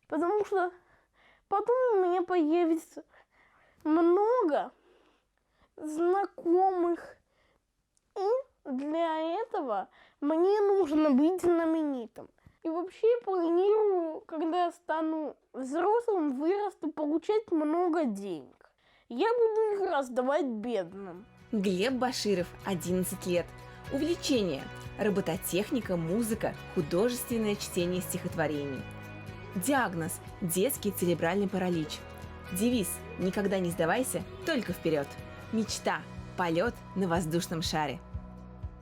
Потому что потом у меня появится много знакомых. И для этого мне нужно быть знаменитым. И вообще планирую, когда я стану взрослым, вырасту, получать много денег. Я буду их раздавать бедным. Глеб Баширов, 11 лет. Увлечение – робототехника, музыка, художественное чтение стихотворений. Диагноз – детский церебральный паралич. Девиз – никогда не сдавайся, только вперед. Мечта – полет на воздушном шаре.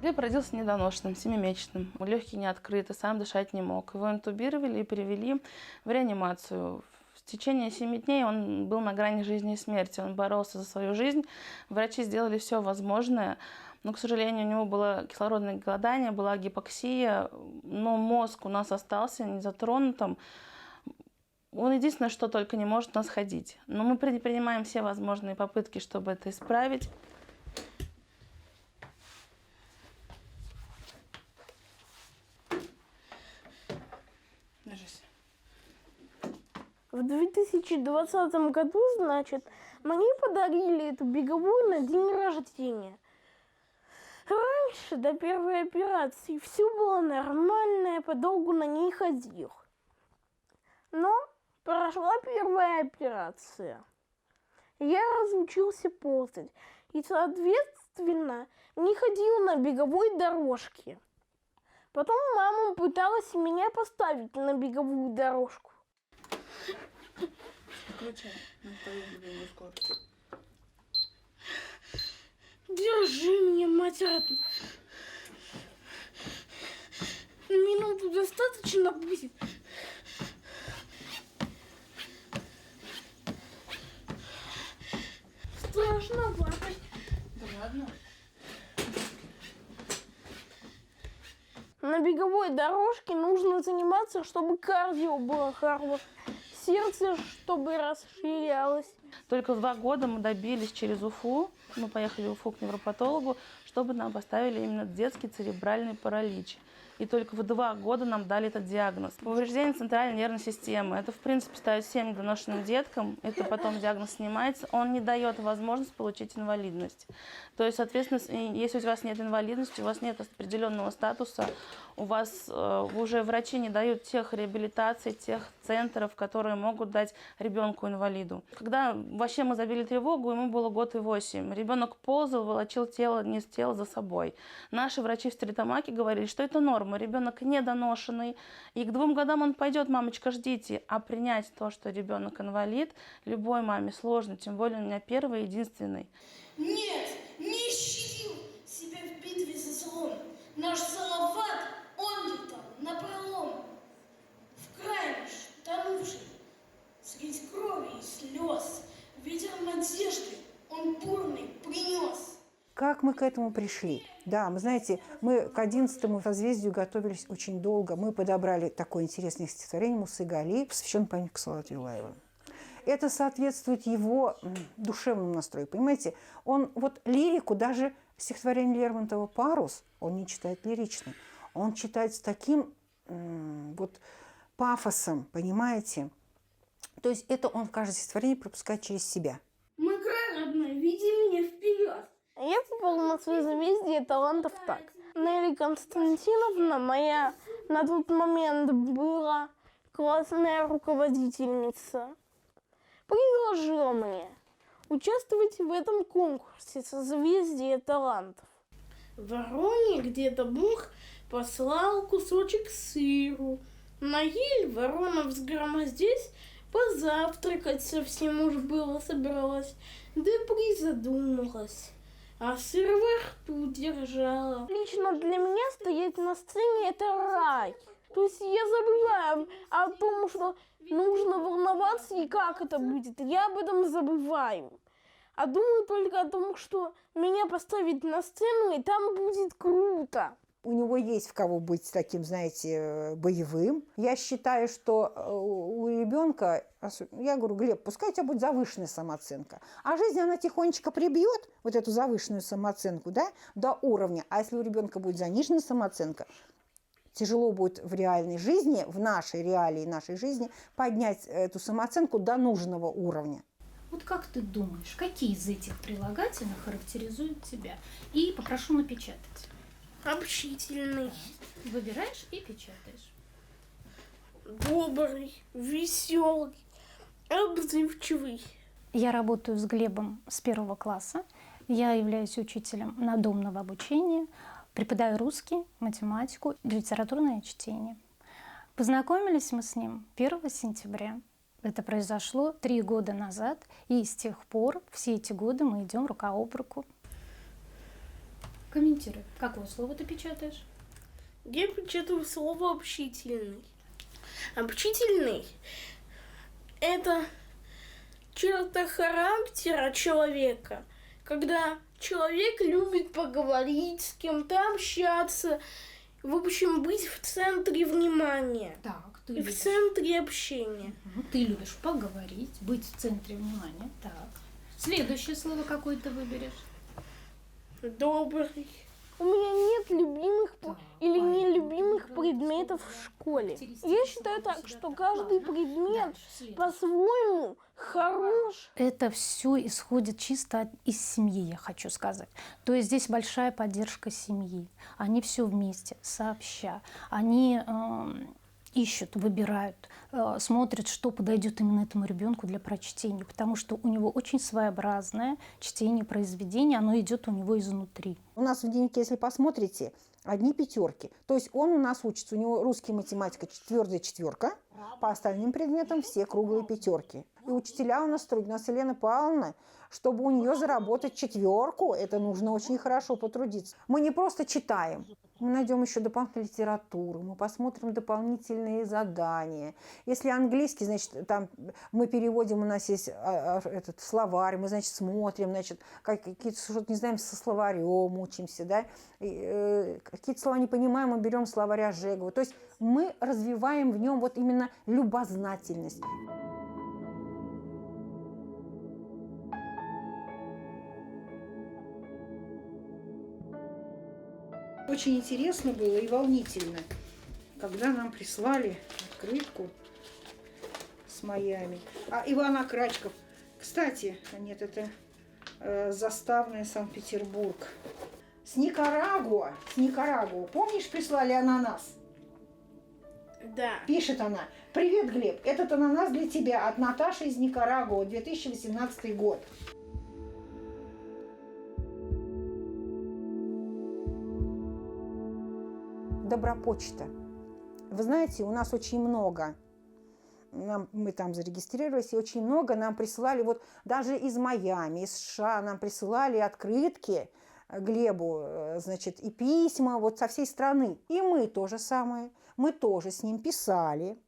Глеб родился недоношенным, 7-месячным. Легкие не открыты, сам дышать не мог. Его интубировали и перевели в реанимацию. В течение 7 дней он был на грани жизни и смерти. Он боролся за свою жизнь. Врачи сделали все возможное. Но, к сожалению, у него было кислородное голодание, была гипоксия. Но мозг у нас остался незатронутым. Он единственное, что только не может нас ходить. Но мы предпринимаем все возможные попытки, чтобы это исправить. Держись. В 2020 году, значит, мне подарили эту беговую на день рождения. Раньше, до первой операции, все было нормально, я подолгу на ней ходил. Но прошла первая операция. Я разучился ползать и, соответственно, не ходил на беговой дорожке. Потом мама пыталась меня поставить на беговую дорожку. Включай на твою любимую скорость. Держи меня, мать родная. Минуту достаточно будет. Страшновато. Да ладно. На беговой дорожке нужно заниматься, чтобы кардио было хорошее, сердце, чтобы расширялось. Только в 2 года мы добились через Уфу, мы поехали в Уфу к невропатологу, чтобы нам поставили именно детский церебральный паралич. И только в 2 года нам дали этот диагноз. Повреждение центральной нервной системы. Это, в принципе, ставят всем недоношенным деткам. Это потом диагноз снимается. Он не дает возможность получить инвалидность. То есть, соответственно, если у вас нет инвалидности, у вас нет определенного статуса, у вас уже врачи не дают тех реабилитаций, тех центров, которые могут дать ребенку-инвалиду. Когда вообще мы забили тревогу, ему было 1 и 8 месяцев. Ребенок ползал, волочил тело, нес тело за собой. Наши врачи в Стерлитамаке говорили, что это норма. Ребенок недоношенный, и к 2 годам он пойдет, мамочка, ждите. А принять то, что ребенок инвалид, любой маме сложно, тем более у меня первый и единственный. Нет, не щадил себя в битве за злом. Наш Салават, он летал напролом. В край наш тонувший, средь крови и слез, ветер надежды он бурный принес. Как мы к этому пришли? Да, мы знаете, мы к 11-му созвездию готовились очень долго. Мы подобрали такое интересное стихотворение Мусы Гали, посвященное памяти Салавата Юлаева. Это соответствует его душевному настрою, понимаете? Он вот лирику, даже стихотворение Лермонтова «Парус», он не читает лирично. Он читает с таким вот пафосом, понимаете? То есть это он в каждое стихотворение пропускает через себя. Мой край родной, веди меня вперед. Я попала на созвездие талантов так. Нелли Константиновна моя на тот момент была классная руководительница. Предложила мне участвовать в этом конкурсе «Созвездие талантов». В Вороне где-то Бог послал кусочек сыру. На ель ворона взгромоздясь, позавтракать совсем уж было собралась, да призадумалась. А сыр во рту держала. Лично для меня стоять на сцене – это рай. То есть я забываю о том, что нужно волноваться и как это будет. Я об этом забываю. А думаю только о том, что меня поставят на сцену, и там будет круто. У него есть в кого быть таким, знаете, боевым. Я считаю, что у ребенка, я говорю, Глеб, пускай у тебя будет завышенная самооценка. А жизнь, она тихонечко прибьет вот эту завышенную самооценку, да, до уровня. А если у ребенка будет заниженная самооценка, тяжело будет в реальной жизни, в нашей реалии нашей жизни, поднять эту самооценку до нужного уровня. Вот как ты думаешь, какие из этих прилагательных характеризуют тебя? И попрошу напечатать. Общительный, Выбираешь и печатаешь. добрый, веселый, отзывчивый. Я работаю с Глебом с 1 класса. Я являюсь учителем надомного обучения, преподаю русский, математику, литературное чтение. Познакомились мы с ним 1 сентября. Это произошло 3 года назад, и с тех пор все эти годы мы идем рука об руку. Комментируй, какое слово ты печатаешь? Я печатаю слово общительный. Общительный – это черта характера человека, когда человек любит поговорить, с кем-то общаться, в общем, быть в центре внимания Так, ты и в любишь. центре общения. Ты любишь поговорить, быть в центре внимания. Так. Следующее слово какое ты выберешь? Добрый. У меня нет любимых или нелюбимых предметов в школе. Я считаю так, что каждый предмет по-своему хорош. Это все исходит чисто из семьи, я хочу сказать. То есть здесь большая поддержка семьи. Они все вместе, сообща. Они ищут, выбирают, смотрят, что подойдет именно этому ребенку для прочтения, потому что у него очень своеобразное чтение произведения, оно идет у него изнутри. У нас в дневнике, если посмотрите, одни 5. То есть он у нас учится, у него русский, математика 4 4, по остальным предметам все круглые 5. И учителя у нас трудят. У нас Елена Павловна, чтобы у нее заработать 4, это нужно очень хорошо потрудиться. Мы не просто читаем, мы найдем еще дополнительную литературу, мы посмотрим дополнительные задания. Если английский, значит, там мы переводим, у нас есть этот словарь, мы, значит, смотрим, значит, какие-то что-то не знаем, со словарем учимся, да, какие-то слова не понимаем, мы берем словаря Жегова. То есть мы развиваем в нем вот именно любознательность. Очень интересно было и волнительно, когда нам прислали открытку с Майами. Иван Акрачков. Кстати, нет, это заставная Санкт-Петербург. С Никарагуа. Помнишь, прислали ананас? Да. Пишет она. Привет, Глеб, этот ананас для тебя от Наташи из Никарагуа, 2018 год. Добропочта. Вы знаете, у нас очень много. Мы там зарегистрировались, и очень много нам присылали, вот даже из Майами, из США нам присылали открытки Глебу, значит, и письма вот со всей страны. И мы то же самое, мы тоже с ним писали.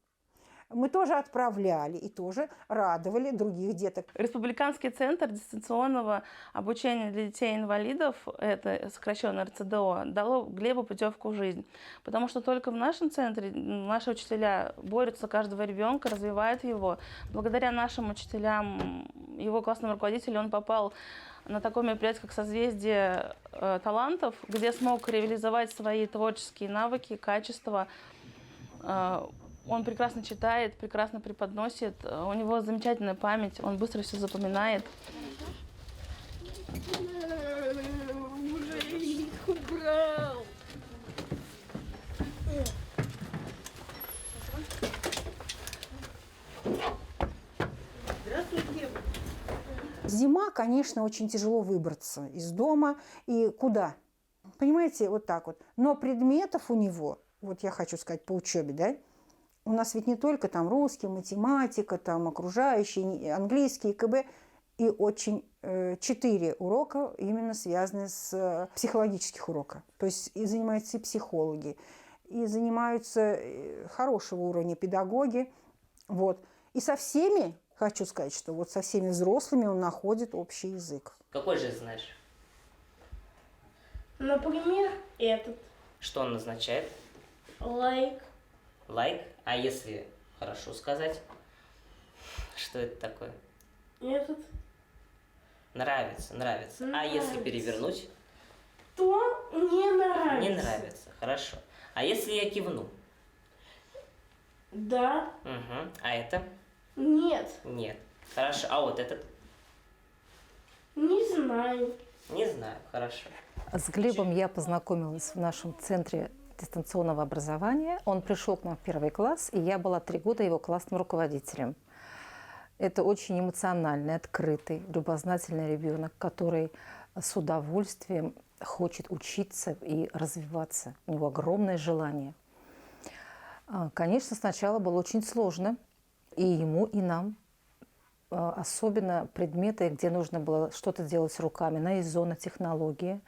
Мы тоже отправляли и тоже радовали других деток. Республиканский центр дистанционного обучения для детей-инвалидов, это сокращенно РЦДО, дало Глебу путевку в жизнь. Потому что только в нашем центре наши учителя борются за каждого ребенка, развивают его. Благодаря нашим учителям, его классному руководителю, он попал на такое мероприятие, как «Созвездие талантов», где смог реализовать свои творческие навыки, качества. Он прекрасно читает, прекрасно преподносит, у него замечательная память, он быстро все запоминает. Уже их убрал. Зима, конечно, очень тяжело выбраться из дома. И куда? Понимаете, вот так вот. Но предметов у него, вот я хочу сказать, по учебе, да, у нас ведь не только там русский, математика, там окружающий, английский, КБ, и очень 4 урока именно связаны с психологических уроков. То есть и занимаются и психологи, и занимаются хорошего уровня педагоги. Вот. И со всеми, хочу сказать, что вот со всеми взрослыми он находит общий язык. Какой же знаешь? Например, этот. Что он означает? Лайк. Лайк? А если хорошо сказать? Что это такое? Этот. Нравится, нравится. А если Нравится. перевернуть? То не нравится. Не нравится. Хорошо. А если я кивну? Да. Угу. А это? Нет. Нет. Хорошо. А вот этот? Не знаю. Не знаю. Хорошо. С Глебом я познакомилась в нашем центре дистанционного образования. Он пришел к нам в 1 класс, и я была 3 года его классным руководителем. Это очень эмоциональный, открытый, любознательный ребенок, который с удовольствием хочет учиться и развиваться. У него огромное желание. Конечно, сначала было очень сложно и ему, и нам. Особенно предметы, где нужно было что-то делать руками, на ИЗО, технологии.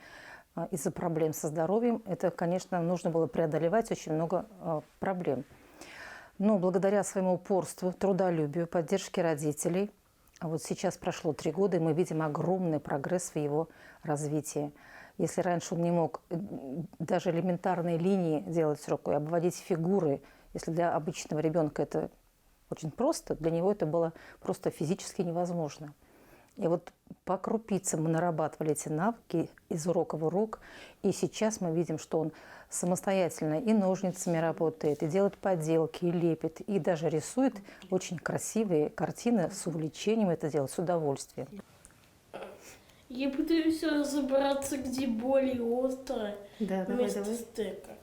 Из-за проблем со здоровьем это, конечно, нужно было преодолевать очень много проблем. Но благодаря своему упорству, трудолюбию, поддержке родителей, вот сейчас прошло 3 года, и мы видим огромный прогресс в его развитии. Если раньше он не мог даже элементарные линии делать рукой, обводить фигуры, если для обычного ребенка это очень просто, для него это было просто физически невозможно. И вот по крупицам мы нарабатывали эти навыки из урока в урок. И сейчас мы видим, что он самостоятельно и ножницами работает, и делает поделки, и лепит, и даже рисует очень красивые картины с увлечением, это делает с удовольствием. Я пытаюсь разобраться, где более острое вместо стека.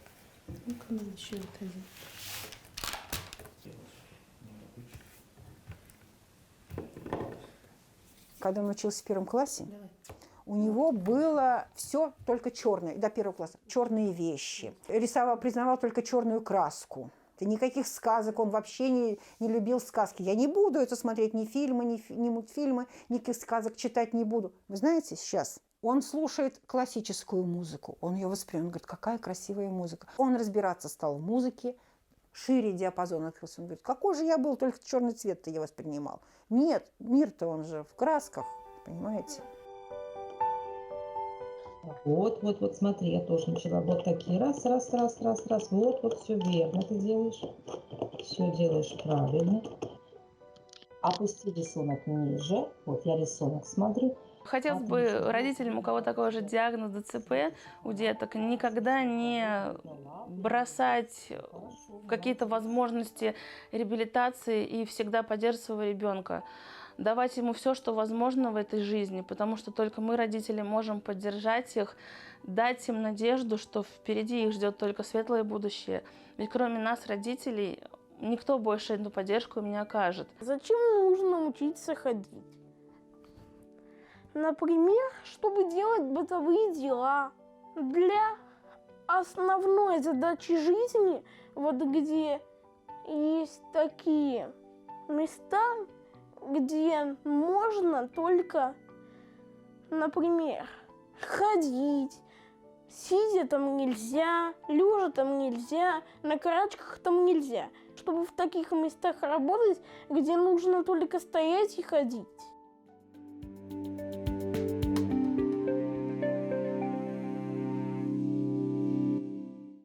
Когда он учился в 1 классе, у него было все только черное, до 1 класса, черные вещи. Рисовал, признавал только черную краску. Никаких сказок, он вообще не любил сказки. Я не буду это смотреть, ни фильмы, ни мультфильмы, никаких сказок читать не буду. Вы знаете, сейчас он слушает классическую музыку, он ее воспринимает, он говорит, какая красивая музыка. Он разбираться стал в музыке, шире диапазон открылся. Он говорит, какой же я был, только черный цвет-то я воспринимал. Нет, мир-то он же в красках, понимаете? Вот, смотри, я тоже начала. Вот такие, раз. Вот, все верно ты делаешь. Все делаешь правильно. Опусти рисунок ниже. Вот я рисунок смотрю. Хотелось бы родителям, у кого такой же диагноз ДЦП у деток, никогда не бросать какие-то возможности реабилитации и всегда поддерживать своего ребенка. Давать ему все, что возможно в этой жизни, потому что только мы, родители, можем поддержать их, дать им надежду, что впереди их ждет только светлое будущее. Ведь кроме нас, родителей, никто больше эту поддержку им не окажет. Зачем нужно учиться ходить? Например, чтобы делать бытовые дела. Для основной задачи жизни, вот где есть такие места, где можно только, например, ходить, сидя там нельзя, лежа там нельзя, на карачках там нельзя. Чтобы в таких местах работать, где нужно только стоять и ходить.